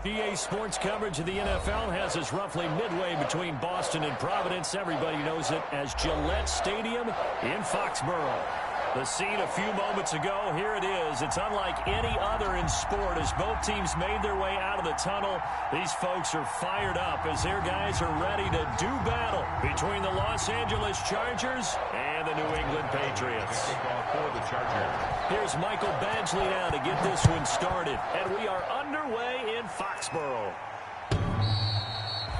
EA Sports coverage of the NFL has us roughly midway between Boston and Providence. Everybody knows it as Gillette Stadium in Foxborough. The scene a few moments ago, here it is. It's unlike any other in sport as both teams made their way out of the tunnel. These folks are fired up as their guys are ready to do battle between the Los Angeles Chargers and the New England Patriots. Here's Michael Badgley now to get this one started. And we are underway in Foxborough.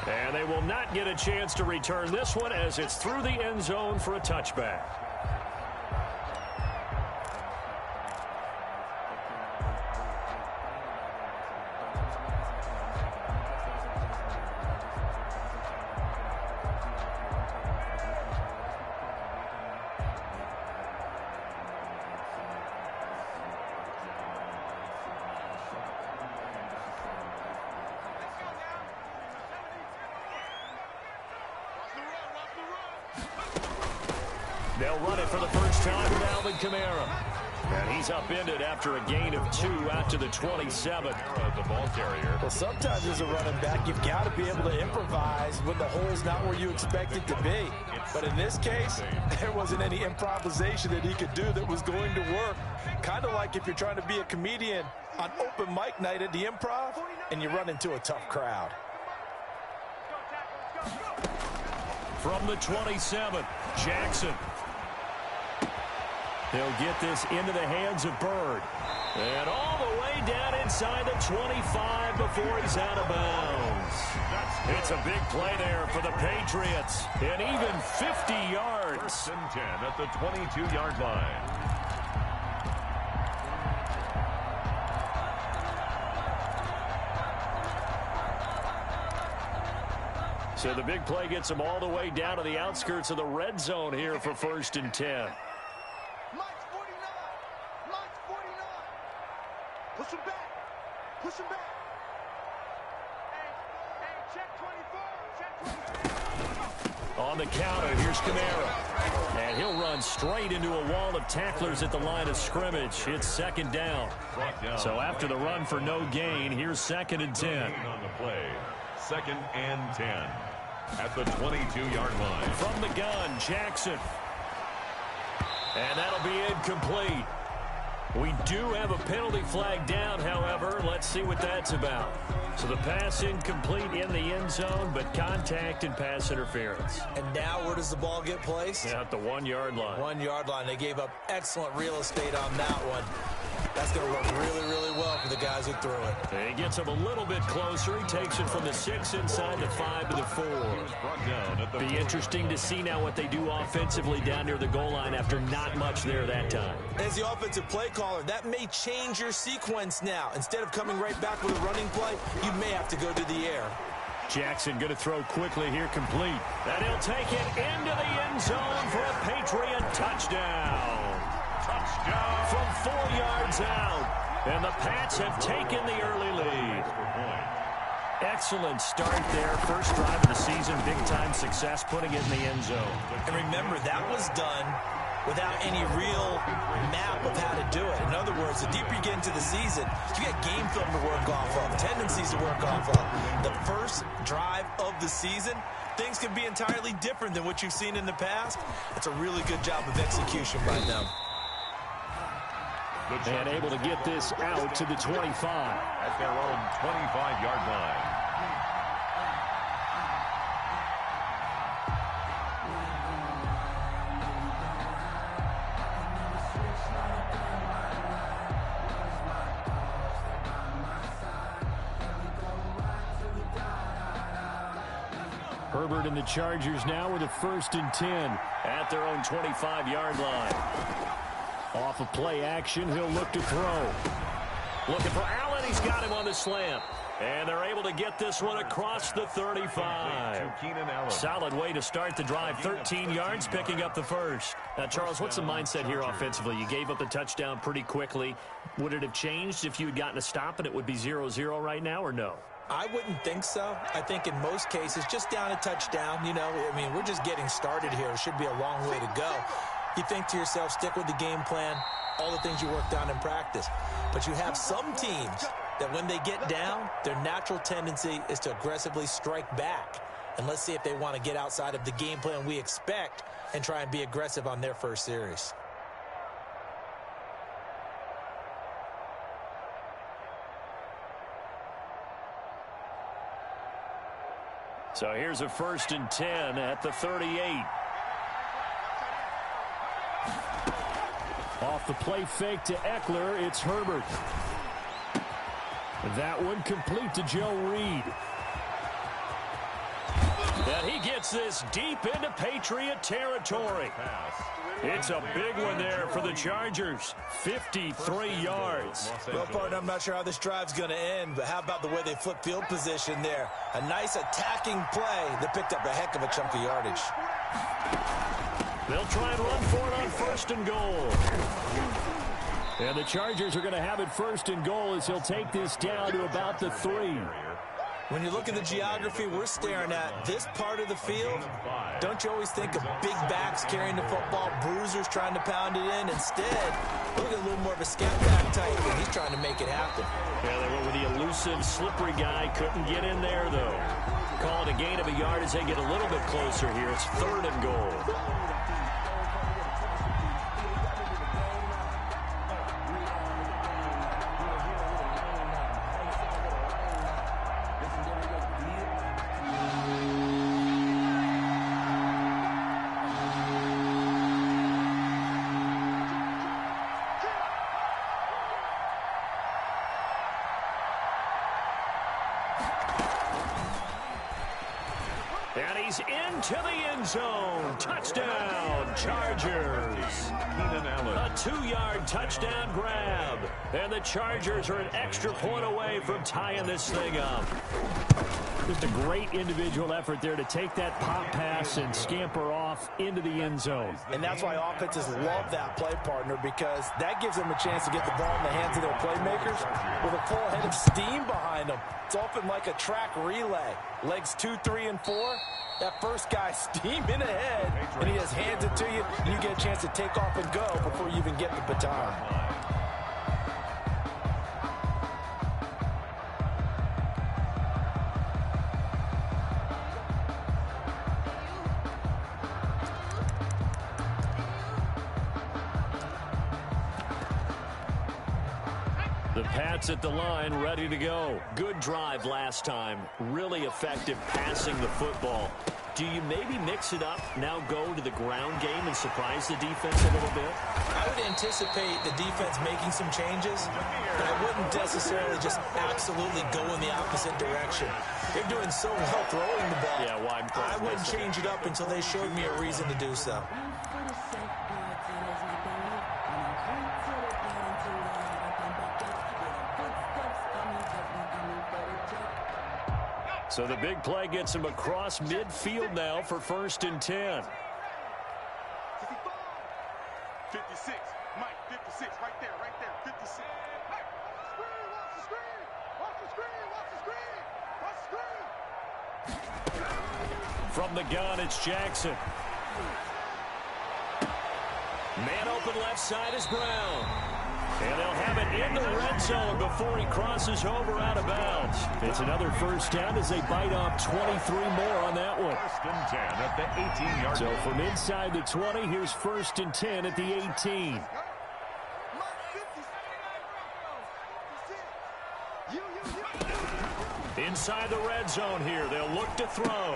And they will not get a chance to return this one as it's through the end zone for a touchback. They'll run it for the first time with Alvin Kamara. And he's upended after a gain of 2 out to the 27. The ball carrier. Well, sometimes as a running back, you've got to be able to improvise when the hole's not where you expect it to be. But in this case, there wasn't any improvisation that he could do that was going to work. Kind of like if you're trying to be a comedian on open mic night at the Improv and you run into a tough crowd. From the 27, Jackson. He'll get this into the hands of Bird. And all the way down inside the 25 before he's out of bounds. It's a big play there for the Patriots. And even 50 yards. First and 10 at the 22-yard line. So the big play gets them all the way down to the outskirts of the red zone here for first and 10. Push him back. Push him back. Hey, check 24. On the counter, here's Kamara. And he'll run straight into a wall of tacklers at the line of scrimmage. It's second down. So after the run for no gain, here's second and 10. On the play, second and 10 at the 22-yard line. From the gun, Jackson. And that'll be incomplete. We do have a penalty flag down, however. Let's see what that's about. So the pass incomplete in the end zone, but contact and pass interference. And now where does the ball get placed? At the 1-yard line. 1-yard line. They gave up excellent real estate on that one. That's going to work really, really well for the guys who threw it. He gets him a little bit closer. He takes it from the 6 inside the 5 to the 4. Be interesting to see now what they do offensively down near the goal line after not much there that time. As the offensive play caller, that may change your sequence now. Instead of coming right back with a running play, you may have to go to the air. Jackson going to throw quickly here, complete. And he'll take it into the end zone for a Patriot touchdown. Touchdown from 4 yards out. And the Pats have taken the early lead. Excellent start there. First drive of the season. Big-time success putting it in the end zone. And remember, that was done without any real map of how to do it. In other words, the deeper you get into the season, you got game film to work off of, tendencies to work off of. The first drive of the season, things can be entirely different than what you've seen in the past. It's a really good job of execution by them. And able to get this out to the 25. At their own 25-yard line. Herbert and the Chargers now with a first and 10 at their own 25-yard line. Off of play action, he'll look to throw. Looking for Allen. He's got him on the slant. And they're able to get this one across the 35. Solid way to start the drive. 13 yards, picking up the first. Now, Charles, what's the mindset here offensively? You gave up the touchdown pretty quickly. Would it have changed if you had gotten a stop and it would be 0-0 right now, or no? I wouldn't think so. I think in most cases, just down a touchdown, you know, I mean, we're just getting started here. It should be a long way to go. You think to yourself, stick with the game plan, all the things you worked on in practice. But you have some teams that when they get down, their natural tendency is to aggressively strike back. And let's see if they want to get outside of the game plan we expect and try and be aggressive on their first series. So here's a 1st and 10 at the 38. Off the play fake to Eckler, it's Herbert. That one complete to Joe Reed. And he gets this deep into Patriot territory. It's a big one there for the Chargers. 53 yards. Well, partner, I'm not sure how this drive's going to end, but how about the way they flip field position there? A nice attacking play that picked up a heck of a chunk of yardage. They'll try and run for it on 1st and goal. And the Chargers are going to have it 1st and goal as he'll take this down to about the 3. When you look at the geography we're staring at, this part of the field, don't you always think of big backs carrying the football, bruisers trying to pound it in? Instead, look at a little more of a scat back type, and he's trying to make it happen. Yeah, they went with the elusive, slippery guy. Couldn't get in there, though. Call it a gain of a yard as they get a little bit closer here. It's 3rd and goal. And he's into the end zone. Touchdown, Chargers. A 2-yard touchdown grab. And the Chargers are an extra point away from tying this thing up. Just a great individual effort there to take that pop pass and scamper off into the end zone. And that's why offenses love that play, partner, because that gives them a chance to get the ball in the hands of their playmakers with a full head of steam behind them. It's often like a track relay. Legs 2, 3, and 4. That first guy steaming ahead, and he just hands it to you, and you get a chance to take off and go before you even get the baton. The Pats at the line, ready to go. Good drive last time. Really effective passing the football. Do you maybe mix it up, now go to the ground game and surprise the defense a little bit? I would anticipate the defense making some changes, but I wouldn't necessarily just absolutely go in the opposite direction. They're doing so well throwing the ball. Yeah, why? I wouldn't change it up until they showed me a reason to do so. So the big play gets him across midfield now for 1st and 10. 56, Mike, 56, right there, 56. Hey, watch the screen, watch the screen, watch the screen, watch the screen, watch the screen. From the gun, it's Jackson. Man open left side is Brown. And they'll have it in the red zone before he crosses over out of bounds. It's another 1st down as they bite off 23 more on that one. 1st and 10 at the 18-yard line. So from inside the 20, here's 1st and 10 at the 18. Inside the red zone here, they'll look to throw.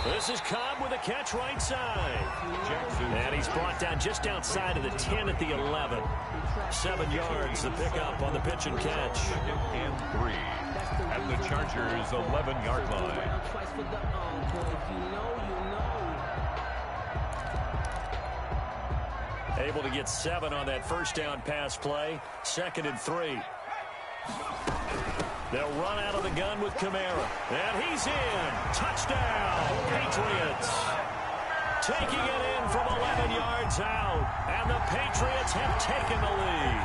This is Cobb with a catch right side. Jackson. And he's brought down just outside of the 10 at the 11. 7 yards, the pickup on the pitch and catch. 2nd and 3 at the Chargers' 11-yard line. Able to get 7 on that 1st down pass play. 2nd and 3. They'll run out of the gun with Kamara. And he's in. Touchdown, Patriots. Taking it in from 11 yards out. And the Patriots have taken the lead.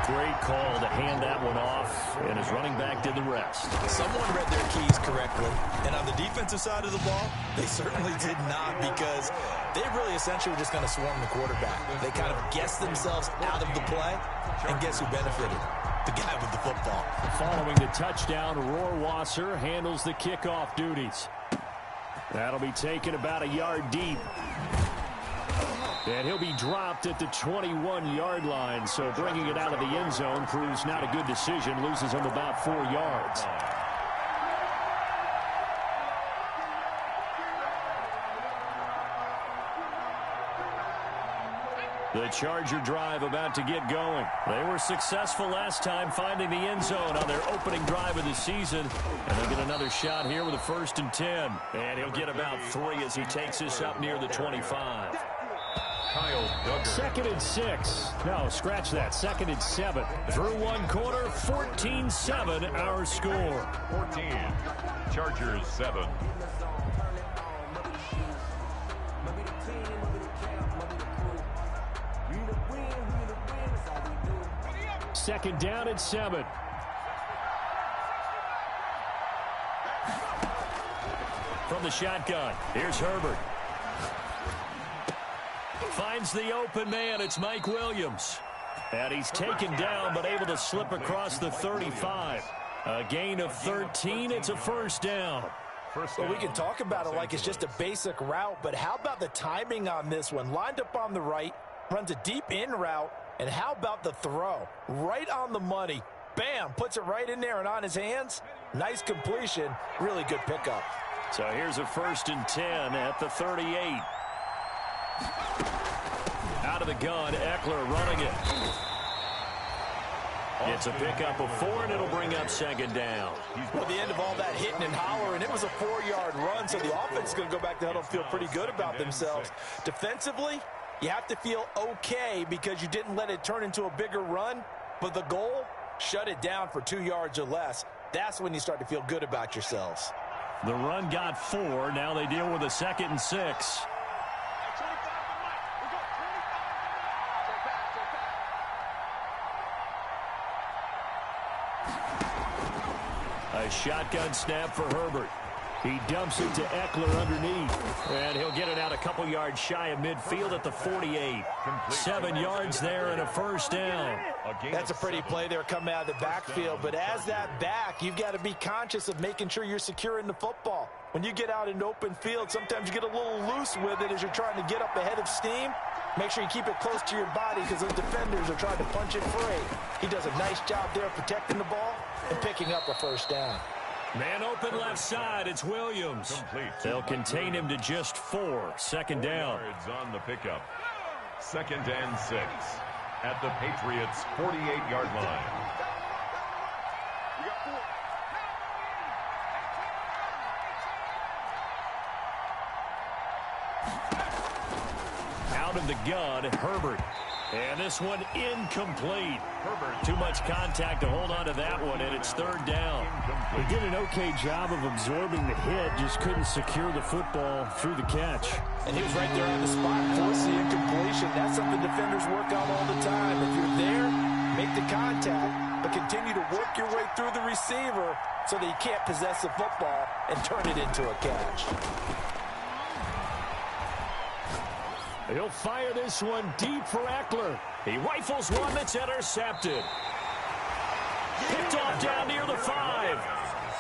Great call to hand that one off. And his running back did the rest. Someone read their keys correctly. And on the defensive side of the ball, they certainly did not, because they really essentially were just going to swarm the quarterback. They kind of guessed themselves out of the play. And guess who benefited? the guy with the football. Following the touchdown, Rohrwasser handles the kickoff duties. That'll be taken about a yard deep. And he'll be dropped at the 21-yard line, so bringing it out of the end zone proves not a good decision. Loses him about 4 yards. The Charger drive about to get going. They were successful last time finding the end zone on their opening drive of the season. And they'll get another shot here with a 1st and 10. And he'll get about 3 as he takes this up near the 25. 2nd and 6. No, scratch that. 2nd and 7. Through 1 quarter, 14-7 our score. 14. Chargers 7. Second down and 7. From the shotgun, here's Herbert. Finds the open man. It's Mike Williams. And he's taken down but able to slip across the 35. A gain of 13. It's a 1st down. Well, we can talk about it like it's just a basic route, but how about the timing on this one? Lined up on the right, runs a deep in route, and how about the throw? Right on the money. Bam, puts it right in there and on his hands. Nice completion. Really good pickup. So here's a 1st and 10 at the 38. Out of the gun, Eckler running it. It's a pickup of 4, and it'll bring up 2nd down. Well, the end of all that hitting and hollering, it was a 4-yard run, so the offense is going to go back to huddle and feel pretty good about themselves. Defensively, you have to feel okay because you didn't let it turn into a bigger run, but the goal, shut it down for 2 yards or less. That's when you start to feel good about yourselves. The run got 4. Now they deal with a 2nd and 6. A shotgun snap for Herbert. He dumps it to Eckler underneath. And he'll get it out a couple yards shy of midfield at the 48. 7 yards there and a 1st down. That's a pretty play there coming out of the backfield. But as that back, you've got to be conscious of making sure you're securing the football. When you get out in open field, sometimes you get a little loose with it as you're trying to get up ahead of steam. Make sure you keep it close to your body because those defenders are trying to punch it free. He does a nice job there protecting the ball and picking up a 1st down. Man open left side, it's Williams. They'll contain him to just 4. 2nd down. Yards on the pickup. 2nd and 6 at the Patriots' 48-yard line. Out of the gun, Herbert. And this one incomplete. Herbert, too much contact to hold on to that one, and it's 3rd down. He did an okay job of absorbing the hit, just couldn't secure the football through the catch. And he was right there on the spot, force the incompletion. That's something defenders work on all the time. If you're there, make the contact, but continue to work your way through the receiver so that you can't possess the football and turn it into a catch. He'll fire this one deep for Eckler. He rifles one that's intercepted. Picked off down near the 5.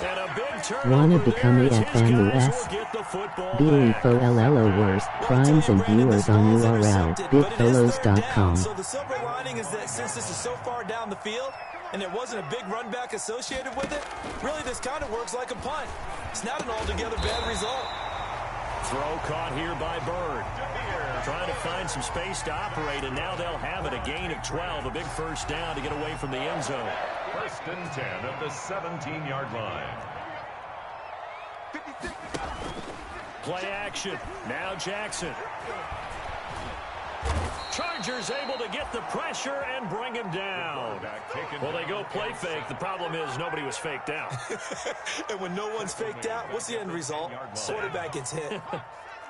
And a big turnover. Wanna become there a as his FNUS? guys will get the football back. BLFOLLOWORS, primes and viewers on URL, bitpolos.com. So the silver lining is that since this is so far down the field, and there wasn't a big run back associated with it, really this kind of works like a punt. It's not an altogether bad result. Throw caught here by Bird. Trying to find some space to operate, and now they'll have it. A gain of 12, a big 1st down to get away from the end zone. 1st and 10 at the 17-yard line. Play action. Now Jackson. Chargers able to get the pressure and bring him down. Well, they go play fake. The problem is nobody was faked out. And when no one's faked out, what's the end result? Quarterback gets hit.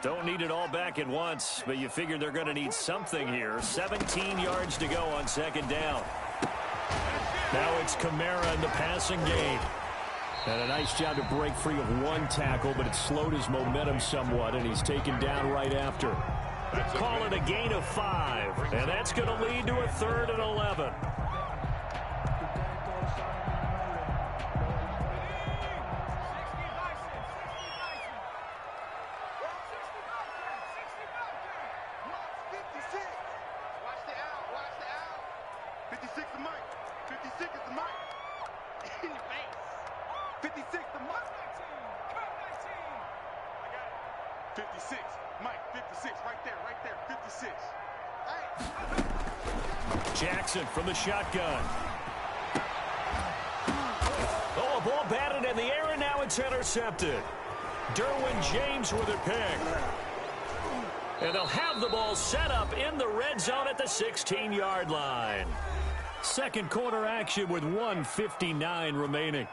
Don't need it all back at once, but you figure they're going to need something here. 17 yards to go on 2nd down. Now it's Kamara in the passing game. And a nice job to break free of 1 tackle, but it slowed his momentum somewhat, and he's taken down right after. Call it a gain of 5, and that's going to lead to a 3rd and 11. In your face. 56, the Mike. 56, Mike, 56, right there, 56. Jackson from the shotgun. Oh, a ball batted in the air, and now it's intercepted. Derwin James with a pick. And they'll have the ball set up in the red zone at the 16-yard line. Second quarter action with 1:59 remaining.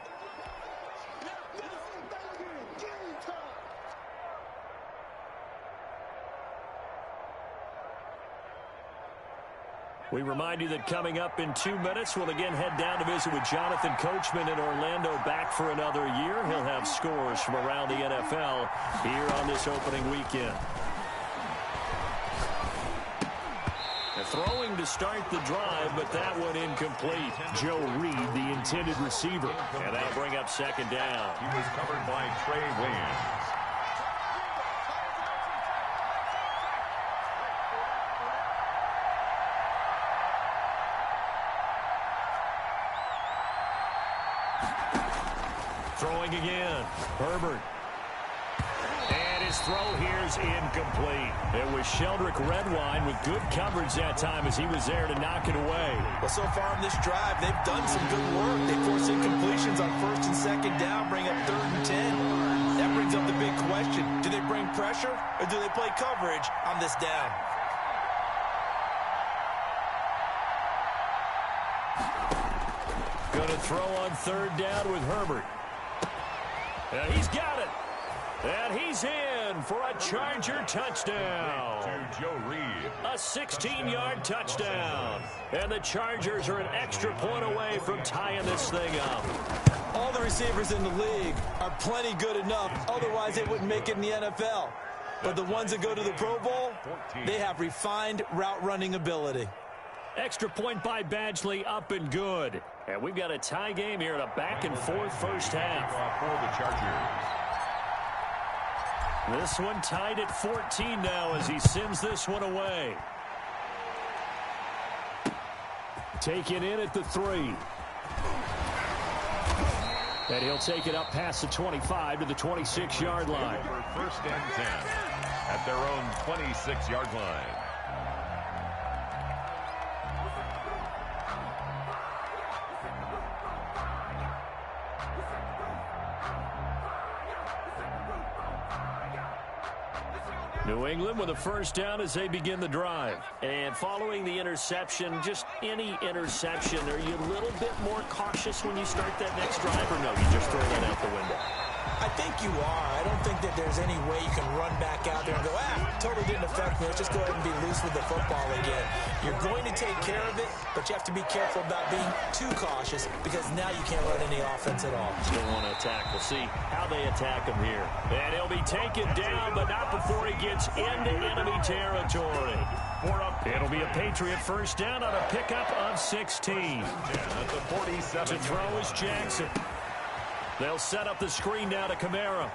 We remind you that coming up in 2 minutes, we'll again head down to visit with Jonathan Coachman in Orlando, back for another year. He'll have scores from around the NFL here on this opening weekend. Throwing to start the drive, but that one incomplete. Joe Reed, the intended receiver. And that'll bring up second down. He was covered by Trey Williams. Throwing again. Herbert. And his throw here's incomplete. It was Sheldrick Redwine with good coverage that time as he was there to knock it away. Well, so far in this drive, they've done some good work. They force incompletions on first and second down, bring up 3rd and 10. That brings up the big question. Do they bring pressure or do they play coverage on this down? Going to throw on 3rd down with Herbert. And he's got it. And he's in for a Charger touchdown. To Joe Reed. A 16-yard touchdown. And the Chargers are an extra point away from tying this thing up. All the receivers in the league are plenty good enough. Otherwise, they wouldn't make it in the NFL. But the ones that go to the Pro Bowl, they have refined route running ability. Extra point by Badgley, up and good. And we've got a tie game here in a back-and-forth first half. For the Chargers. This one tied at 14 now as he sends this one away. Taken in at the 3. And he'll take it up past the 25 to the 26-yard line. For 1st and 10 at their own 26-yard line. New England with a first down as they begin the drive. And following the interception, just any interception, are you a little bit more cautious when you start that next drive, or no, you just throw that out the window? I think you are. I don't think that there's any way you can run back out there and go, totally didn't affect me. Let's just go ahead and be loose with the football again. You're going to take care of it, but you have to be careful about being too cautious because now you can't run any offense at all. Still want to attack. We'll see how they attack him here. And he'll be taken down, but not before he gets into enemy territory. It'll be a Patriot first down on a pickup of 16. At the 47. To throw is Jackson. They'll set up the screen now to Kamara.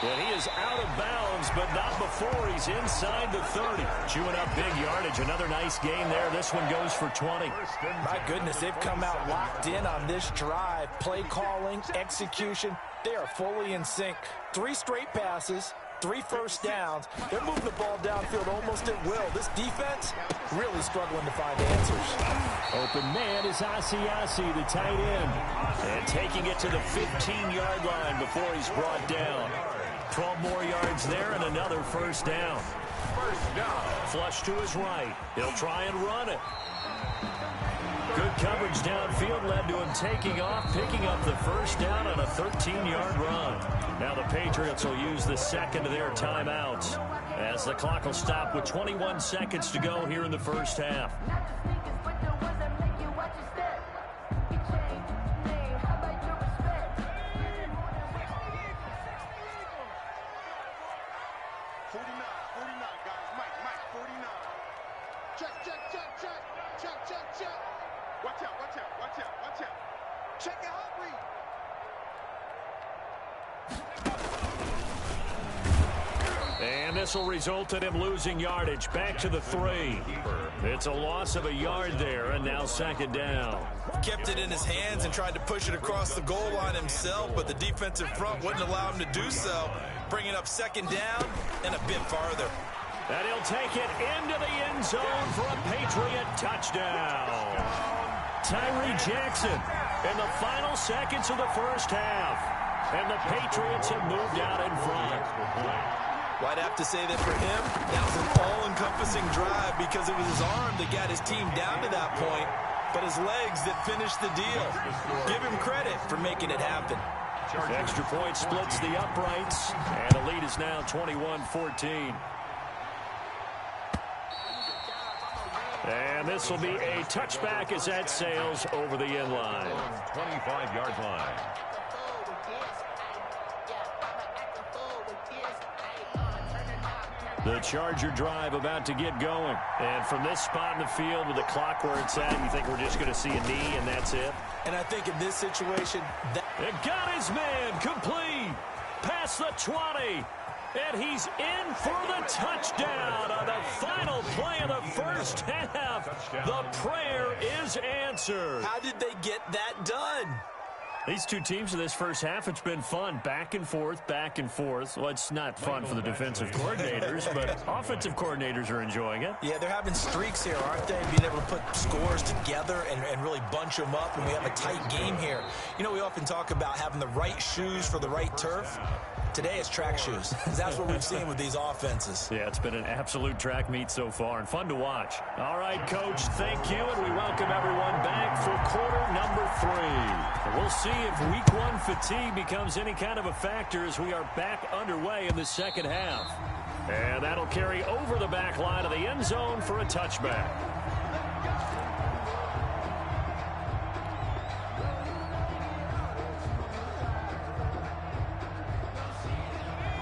And he is out of bounds, but not before he's inside the 30. Chewing up big yardage. Another nice gain there. This one goes for 20. My goodness, they've come out locked in on this drive. Play calling, execution, they are fully in sync. 3 straight passes, 3 first downs. They're moving the ball downfield almost at will. This defense really struggling to find answers. Open man is Asiasi, the tight end. And taking it to the 15-yard line before he's brought down. 12 more yards there and another first down. First down. Flush to his right. He'll try and run it. Good coverage downfield led to him taking off, picking up the first down on a 13-yard run. Now the Patriots will use the second of their timeouts as the clock will stop with 21 seconds to go here in the first half. 49, guys. Mike, 49. Check. Watch out. Check it out, Reed. And this will result in him losing yardage. Back to the 3. It's a loss of a yard there, and now second down. Kept it in his hands and tried to push it across the goal line himself, but the defensive front wouldn't allow him to do so, bringing up second down and a bit farther. And he'll take it into the end zone for a Patriot touchdown. Tyree Jackson in the final seconds of the first half. And the Patriots have moved out in front. Well, I'd have to say that for him, that was an all-encompassing drive because it was his arm that got his team down to that point, but his legs that finished the deal. Give him credit for making it happen. Extra point splits the uprights, and the lead is now 21-14. And this will be a touchback as that sails over the end line. 25-yard line. The Charger drive about to get going. And from this spot in the field with the clock where it's at, you think we're just going to see a knee and that's it? And I think in this situation, it got his man complete. Past the 20. And he's in for the touchdown on the final play of the first half. The prayer is answered. How did they get that done? These two teams in this first half, it's been fun. Back and forth, back and forth. Well, it's not fun for the defensive coordinators, but offensive coordinators are enjoying it. Yeah, they're having streaks here, aren't they? Being able to put scores together and really bunch them up, and we have a tight game here. You know, we often talk about having the right shoes for the right turf. Today it's track shoes. That's what we've seen with these offenses. Yeah, it's been an absolute track meet so far and fun to watch. All right, Coach, thank you, and we welcome everyone back for quarter number 3. We'll see if week 1 fatigue becomes any kind of a factor as we are back underway in the second half. And that'll carry over the back line of the end zone for a touchback.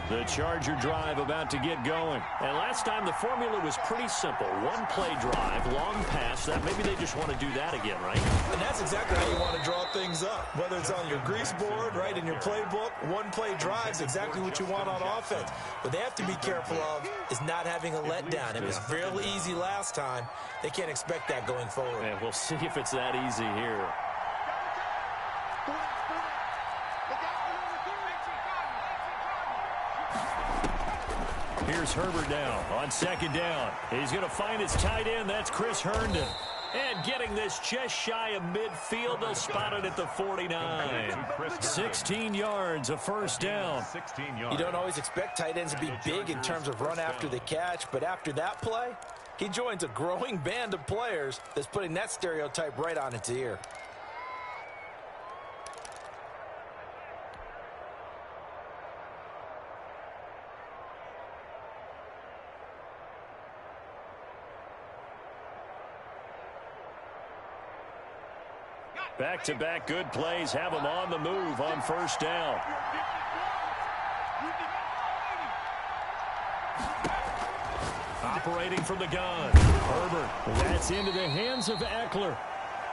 The Charger drive about to get going. And last time the formula was pretty simple. One play drive, long pass. That maybe they just want to do that again, right? And that's exactly how you want to draw things up. Whether it's on your grease board, right, in your playbook, one play drive is exactly what you want on offense. What they have to be careful of is not having a letdown. It was fairly easy last time. They can't expect that going forward. And we'll see if it's that easy here. Here's Herbert now on second down. He's going to find his tight end. That's Chris Herndon. And getting this just shy of midfield. They'll spot it at the 49. 16 yards, a first down. You don't always expect tight ends to be big in terms of run after the catch, but after that play, he joins a growing band of players that's putting that stereotype right on its ear. Back-to-back good plays have them on the move on first down. Operating from the gun. Herbert. That's into the hands of Eckler.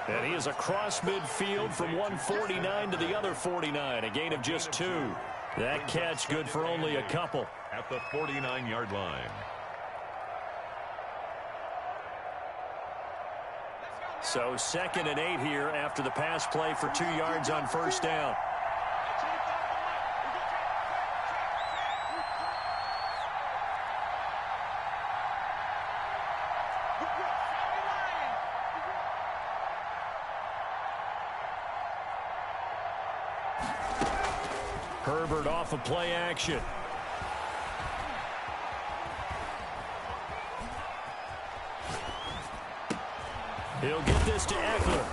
And he is across midfield from 149 to the other 49. A gain of just 2. That catch good for only a couple. At the 49-yard line. So 2nd and 8 here after the pass play for 2 yards on first down. Herbert off of play action. He'll get this to Eckler.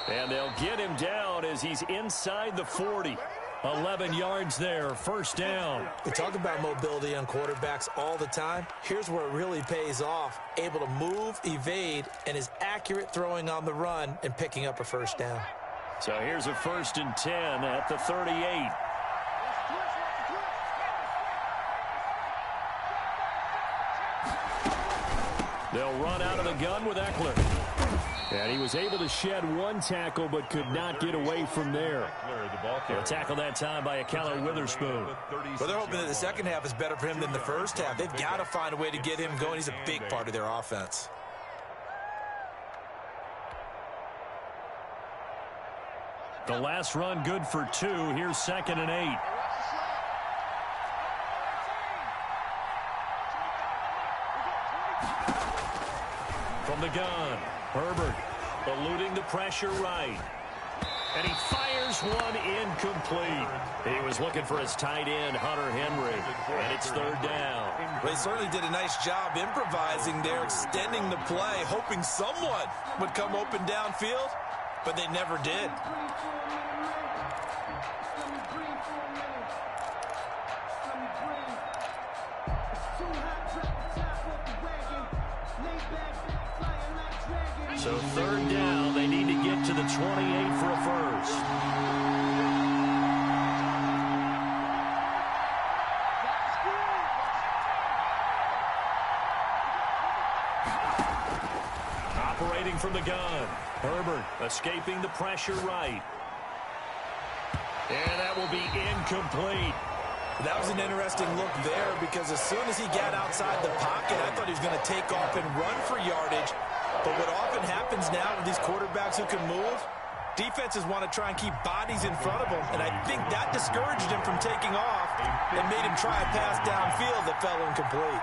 And they'll get him down as he's inside the 40. 11 yards there, first down. We talk about mobility on quarterbacks all the time. Here's where it really pays off. Able to move, evade, and is accurate throwing on the run and picking up a first down. So here's a 1st and 10 at the 38. They'll run out of the gun with Eckler. And he was able to shed one tackle but could not get away from there. A tackle that time by Akello Witherspoon. Well, they're hoping that the second half is better for him than the first half. They've got to find a way to get him going. He's a big part of their offense. The last run good for 2. Here's 2nd and 8. From the gun, Herbert eluding the pressure right. And he fires one incomplete. He was looking for his tight end, Hunter Henry. And it's 3rd down. They certainly did a nice job improvising there, extending the play, hoping someone would come open downfield, but they never did. So 3rd down, they need to get to the 28 for a first. Operating from the gun, Herbert escaping the pressure right. And that will be incomplete. That was an interesting look there because as soon as he got outside the pocket, I thought he was going to take off and run for yardage. But what often happens now with these quarterbacks who can move, defenses want to try and keep bodies in front of them. And I think that discouraged him from taking off and made him try a pass downfield that fell incomplete.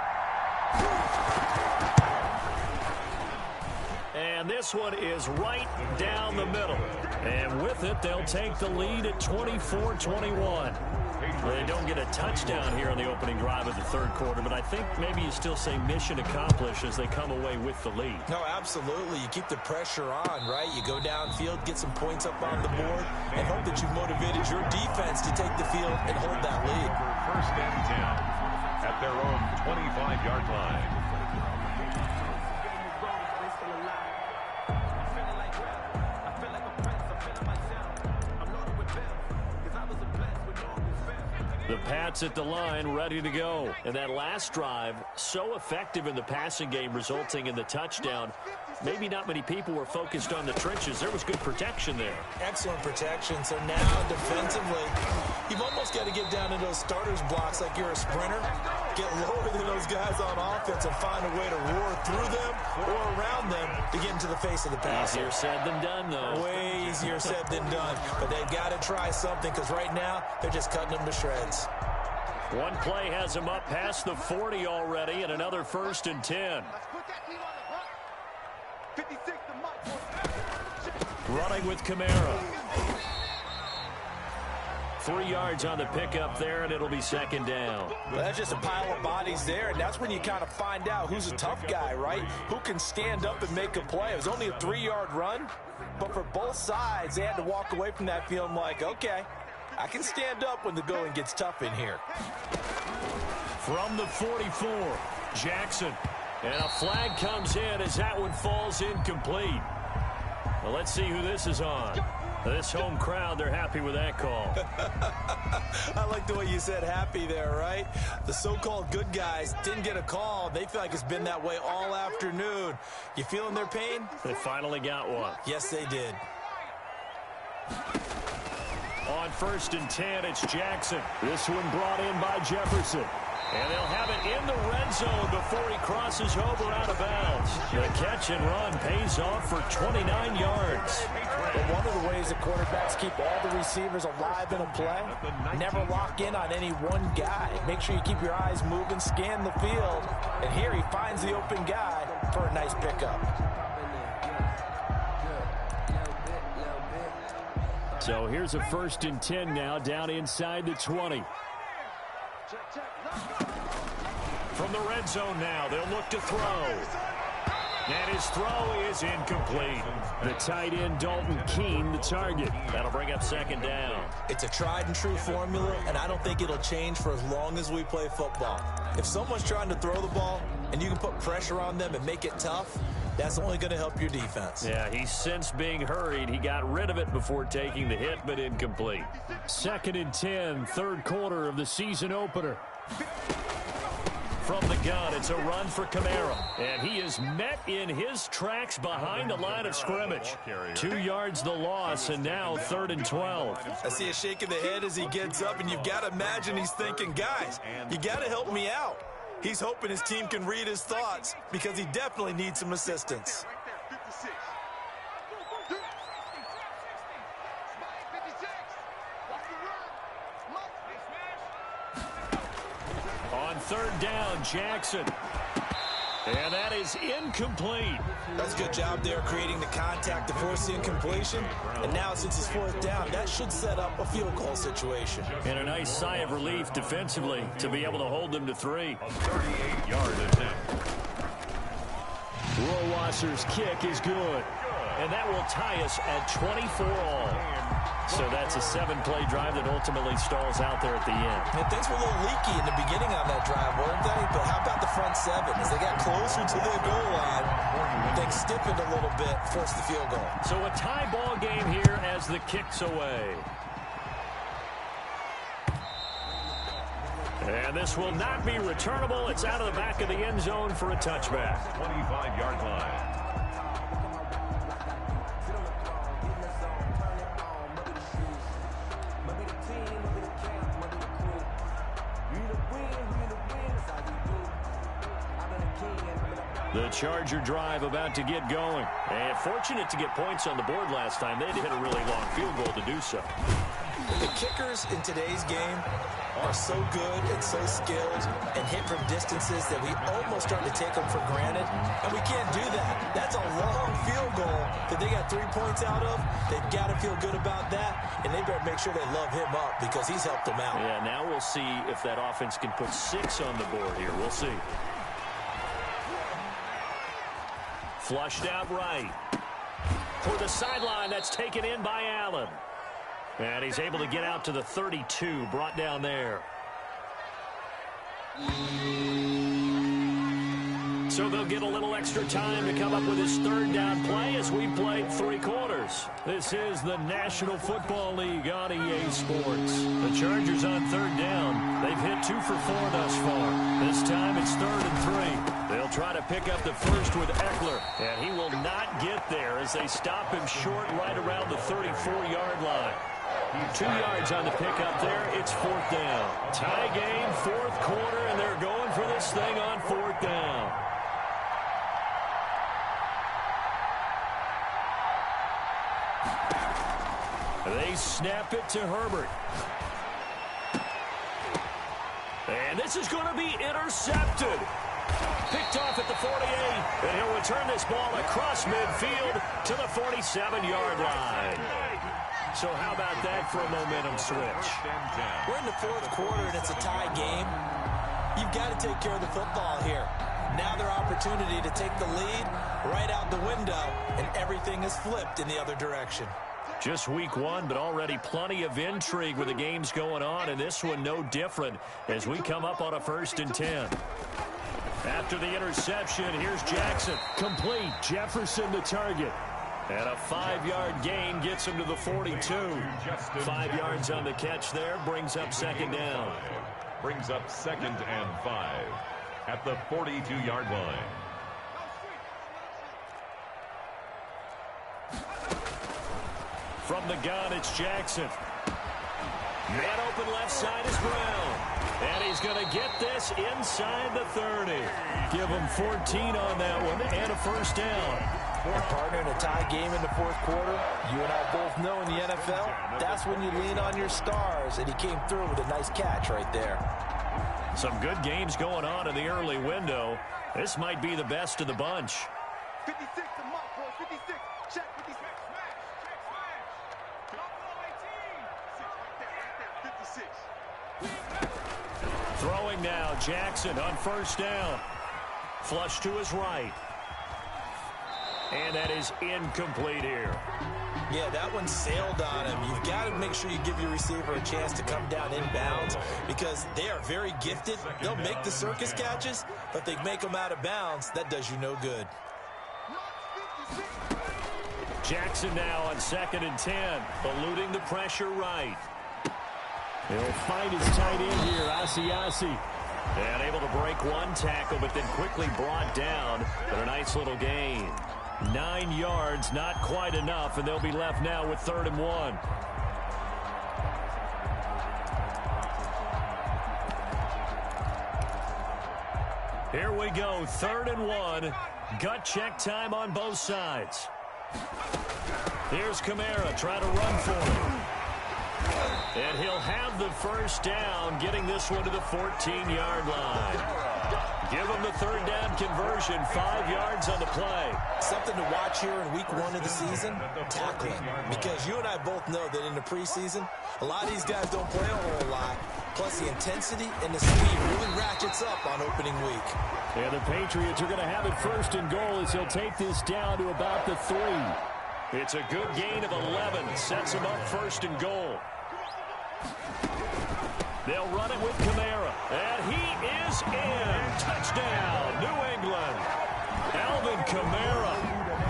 And this one is right down the middle. And with it, they'll take the lead at 24-21. They don't get a touchdown here in the opening drive of the 3rd quarter, but I think maybe you still say mission accomplished as they come away with the lead. No, absolutely. You keep the pressure on, right? You go downfield, get some points up on the board, and hope that you've motivated your defense to take the field and hold that lead. 1st and 10 at their own 25-yard line. The Pats at the line, ready to go. And that last drive, so effective in the passing game, resulting in the touchdown. Maybe not many people were focused on the trenches. There was good protection there. Excellent protection. So now, defensively, you've almost got to get down into those starters blocks like you're a sprinter. Get lower than those guys on offense and find a way to roar through them or around them to get into the face of the passer. Easier said than done, though. Way easier said than done. But they've got to try something because right now, they're just cutting them to shreds. One play has them up past the 40 already, and another 1st and 10. Running with Kamara. 3 yards on the pickup there, and it'll be 2nd down. Well, that's just a pile of bodies there, and that's when you kind of find out who's a tough guy, right? Who can stand up and make a play. It was only a 3-yard run, but for both sides, they had to walk away from that feeling like, okay, I can stand up when the going gets tough in here. From the 44, Jackson. And a flag comes in as that one falls incomplete. Well, let's see who this is on. This home crowd, they're happy with that call. I like the way you said happy there, right? The so-called good guys didn't get a call. They feel like it's been that way all afternoon. You feeling their pain? They finally got one. Yes, they did. On 1st and 10, it's Jackson. This one brought in by Jefferson. And they'll have it in the red zone before he crosses over out of bounds. The catch and run pays off for 29 yards. But one of the ways that quarterbacks keep all the receivers alive in a play, never lock in on any one guy. Make sure you keep your eyes moving, scan the field. And here he finds the open guy for a nice pickup. So here's a 1st and 10 now, down inside the 20. From the red zone now, they'll look to throw. And his throw is incomplete. The tight end, Dalton Keene, the target. That'll bring up 2nd down. It's a tried and true formula, and I don't think it'll change for as long as we play football. If someone's trying to throw the ball and you can put pressure on them and make it tough, that's only going to help your defense. Yeah, he's since being hurried. He got rid of it before taking the hit, but incomplete. 2nd and 10, 3rd quarter of the season opener. From the gun, it's a run for Kamara. And he is met in his tracks behind the line of scrimmage. 2 yards the loss, and now 3rd and 12. I see a shake of the head as he gets up, and you've got to imagine he's thinking, guys, you got to help me out. He's hoping his team can read his thoughts because he definitely needs some assistance. On 3rd down, Jackson. And that is incomplete. That's a good job there creating the contact to force the incompletion. And now since it's 4th down, that should set up a field goal situation. And a nice sigh of relief defensively to be able to hold them to 3. A 38-yard attempt. Rowasser's kick is good. And that will tie us at 24 all. So that's a 7-play drive that ultimately stalls out there at the end. And things were a little leaky in the beginning on that drive, weren't they? But how about the front 7? As they got closer to their goal line, things stiffened a little bit, forced the field goal. So a tie ball game here as the kick's away. And this will not be returnable. It's out of the back of the end zone for a touchback. 25-yard line. The Charger drive about to get going. And fortunate to get points on the board last time. They hit a really long field goal to do so. The kickers in today's game are so good and so skilled and hit from distances that we almost start to take them for granted. And we can't do that. That's a long field goal that they got 3 points out of. They've got to feel good about that. And they better make sure they love him up because he's helped them out. Yeah, now we'll see if that offense can put 6 on the board here. We'll see. Flushed out right. For the sideline, that's taken in by Allen. And he's able to get out to the 32, brought down there. So they'll get a little extra time to come up with his 3rd down play as we played 3 quarters. This is the National Football League on EA Sports. The Chargers on 3rd down. They've hit 2 for 4 thus far. This time it's 3rd and 3. They'll try to pick up the first with Eckler, and he will not get there as they stop him short right around the 34-yard line. 2 yards on the pickup there. It's 4th down. Tie game, 4th quarter, and they're going for this thing on 4th down. They snap it to Herbert. And this is going to be intercepted. Picked off at the 48, and he'll return this ball across midfield to the 47-yard line. So how about that for a momentum switch? We're in the 4th quarter, and it's a tie game. You've got to take care of the football here. Now their opportunity to take the lead right out the window, and everything is flipped in the other direction. Just week 1, but already plenty of intrigue with the games going on, and this one no different as we come up on a 1st and 10. After the interception, here's Jackson. Complete. Jefferson the target. And a 5-yard gain gets him to the 42. 5 yards on the catch there. Brings up 2nd down. Brings up 2nd and 5 at the 42-yard line. From the gun, it's Jackson. Man open left side is Brown. And he's going to get this inside the 30. Give him 14 on that one and a 1st down. And partner, in a tie game in the 4th quarter, you and I both know in the NFL, that's when you lean on your stars, and he came through with a nice catch right there. Some good games going on in the early window. This might be the best of the bunch. 56 to mark, boy. 56. Check 56. Smash. 56. Throwing now, Jackson on 1st down. Flush to his right. And that is incomplete here. Yeah, that one sailed on him. You've got to make sure you give your receiver a chance to come down inbounds because they are very gifted. They'll make the circus catches, but if they make them out of bounds, that does you no good. Jackson now on 2nd and 10, eluding the pressure right. He'll find his tight end here, Asiasi. And able to break one tackle, but then quickly brought down. But a nice little gain. 9 yards, not quite enough, and they'll be left now with 3rd and 1. Here we go, 3rd and 1. Gut check time on both sides. Here's Kamara, try to run for him. And he'll have the first down, getting this one to the 14-yard line. Give him the 3rd down conversion, 5 yards on the play. Something to watch here in week 1 of the season, tackling. Because you and I both know that in the preseason, a lot of these guys don't play a whole lot. Plus the intensity and the speed really ratchets up on opening week. And the Patriots are going to have it 1st and goal as he'll take this down to about the 3. It's a good gain of 11. Sets him up 1st and goal. They'll run it with Kamara. And he is in. Touchdown, New England. Alvin Kamara.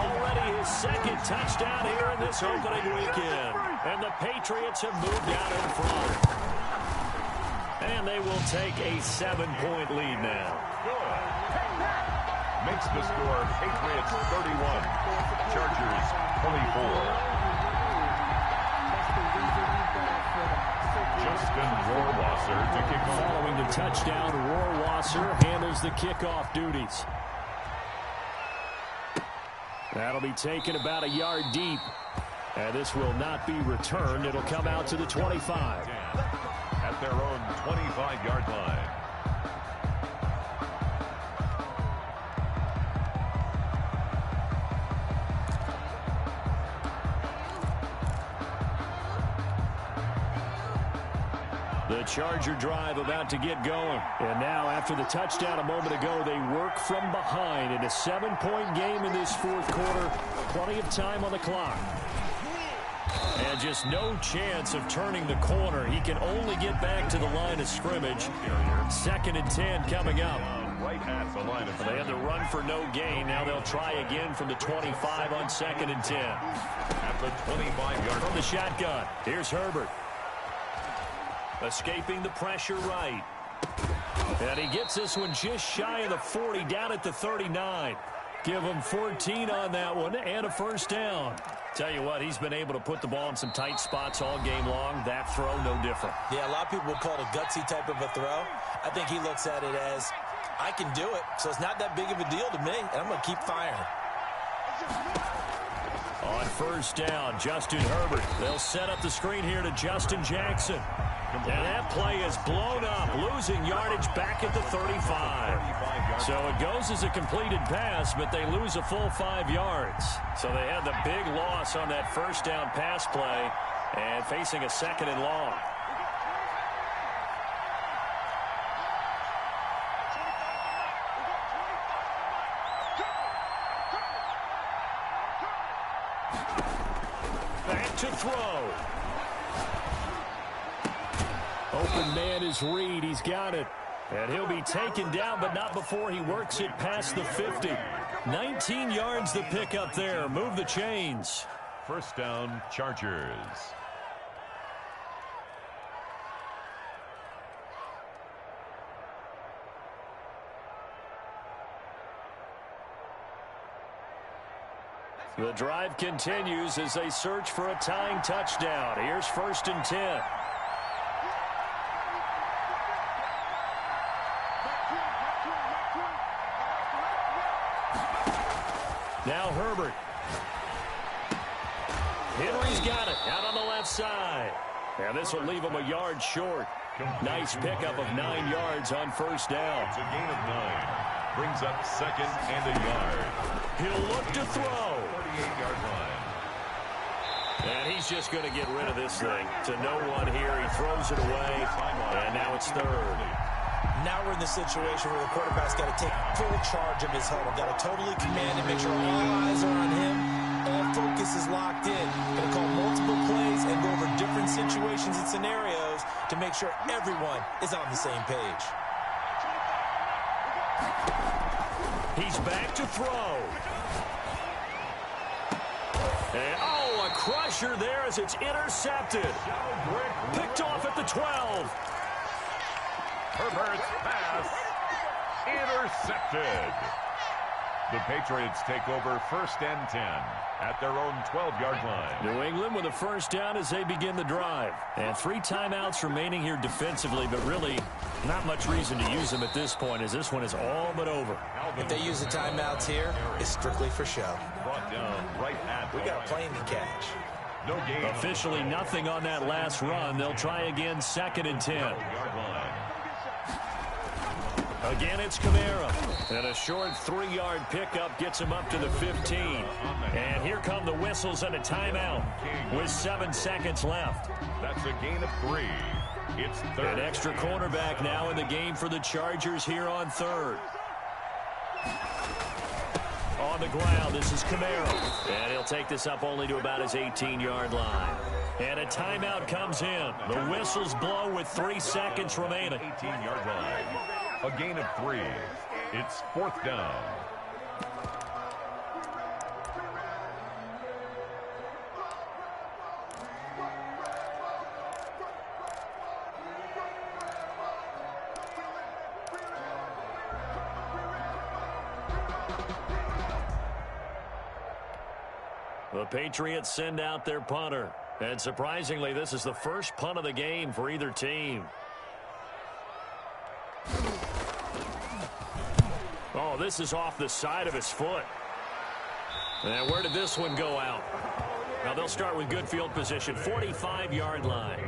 Already his 2nd touchdown here in this opening weekend. And the Patriots have moved out in front. And they will take a 7-point lead now. Good. Makes the score Patriots 31, Chargers 24. Justin Rohrwasser to kick off. Following the touchdown, Rohrwasser handles the kickoff duties. That'll be taken about a yard deep. And this will not be returned. It'll come out to the 25. At their own 25-yard line. The Charger drive about to get going. And now, after the touchdown a moment ago, they work from behind in a 7-point game in this 4th quarter. Plenty of time on the clock. And just no chance of turning the corner. He can only get back to the line of scrimmage. 2nd and 10 coming up. Right at the line of They had the run for no gain. Now they'll try again from the 25 on 2nd and 10. At the 25-yard From the shotgun, here's Herbert. Escaping the pressure right. And he gets this one just shy of the 40, down at the 39. Give him 14 on that one and a 1st down. Tell you what, he's been able to put the ball in some tight spots all game long. That throw, no different. Yeah, a lot of people would call it a gutsy type of a throw. I think he looks at it as, I can do it, so it's not that big of a deal to me, and I'm going to keep firing. On 1st down, Justin Herbert. They'll set up the screen here to Justin Jackson. And that play is blown up, losing yardage back at the 35. So it goes as a completed pass, but they lose a full 5 yards. So they had the big loss on that 1st down pass play and facing a 2nd and long. Back to throw. Open man is Reed. He's got it. And he'll be taken down, but not before he works it past the 50. 19 yards the pick up there. Move the chains. 1st down, Chargers. The drive continues as they search for a tying touchdown. Here's 1st and 10. Now Herbert. Henry's got it out on the left side. And this will leave him a yard short. Nice pickup of 9 yards on 1st down. It's a gain of 9. Brings up 2nd and a yard. He'll look to throw. 38-yard line. And he's just going to get rid of this thing. To no one here. He throws it away. And now it's 3rd. Now we're in the situation where the quarterback's got to take full charge of his huddle. Got to totally command it, make sure all eyes are on him. All focus is locked in. Going to call multiple plays and go over different situations and scenarios to make sure everyone is on the same page. He's back to throw. And, oh, a crusher there as it's intercepted. Picked off at the 12. Herbert's pass intercepted. The Patriots take over 1st and 10 at their own 12-yard line. New England with a first down as they begin the drive. And 3 timeouts remaining here defensively, but really not much reason to use them at this point as this one is all but over. If they use the timeouts here, it's strictly for show. Brought down right at We got a plane to catch. no gain. Officially nothing on that last run. They'll try again 2nd and 10. Yard line. Again, it's Kamara. And a short 3-yard pickup gets him up to the 15. And here come the whistles and a timeout with 7 seconds left. That's a gain of 3. It's 3rd. An extra cornerback now in the game for the Chargers here on 3rd. On the ground, this is Kamara. And he'll take this up only to about his 18-yard line. And a timeout comes in. The whistles blow with 3 seconds remaining. 18-yard line. A gain of 3. It's 4th down. The Patriots send out their punter. And surprisingly, this is the first punt of the game for either team. Oh, this is off the side of his foot. And where did this one go out? Now they'll start with good field position, 45-yard line.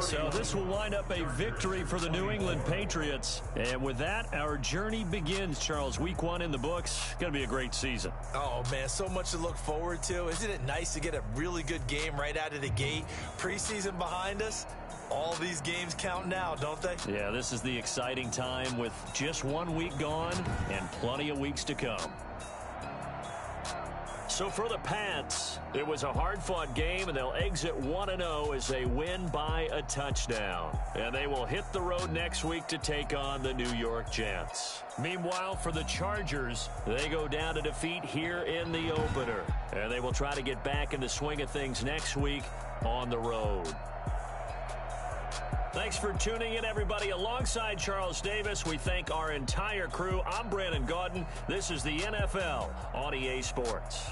So this will wind up a victory for the New England Patriots. And with that, our journey begins, Charles. Week 1 in the books. Going to be a great season. Oh, man, so much to look forward to. Isn't it nice to get a really good game right out of the gate? Preseason behind us. All these games count now, don't they? Yeah, this is the exciting time with just 1 week gone and plenty of weeks to come. So for the Pats, it was a hard-fought game, and they'll exit 1-0 as they win by a touchdown. And they will hit the road next week to take on the New York Jets. Meanwhile, for the Chargers, they go down to defeat here in the opener. And they will try to get back in the swing of things next week on the road. Thanks for tuning in, everybody. Alongside Charles Davis, we thank our entire crew. I'm Brandon Gaudin. This is the NFL on EA Sports.